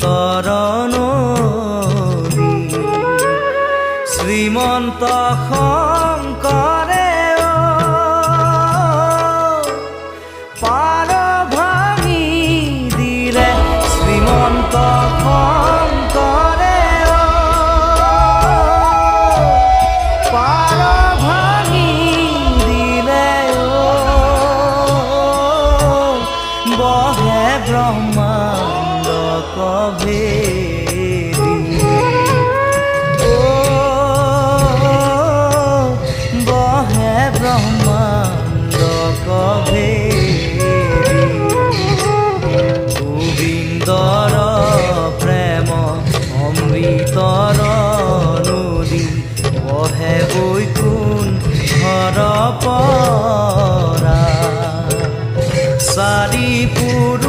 সাগর নদী শ্রীমন্ত শঙ্করে পার ভাঙি দিলে শ্রীমন্ত শঙ্করে পার ভাঙি দিলে বহে ব্রহ্মাণ্ড কভেদি বহে ব্রহ্মাণ্ড কভেদি গোবিন্দর প্রেম অমৃতৰ নদী বহে বৈকুণ্ঠৰ পৰা চাৰি পুৰ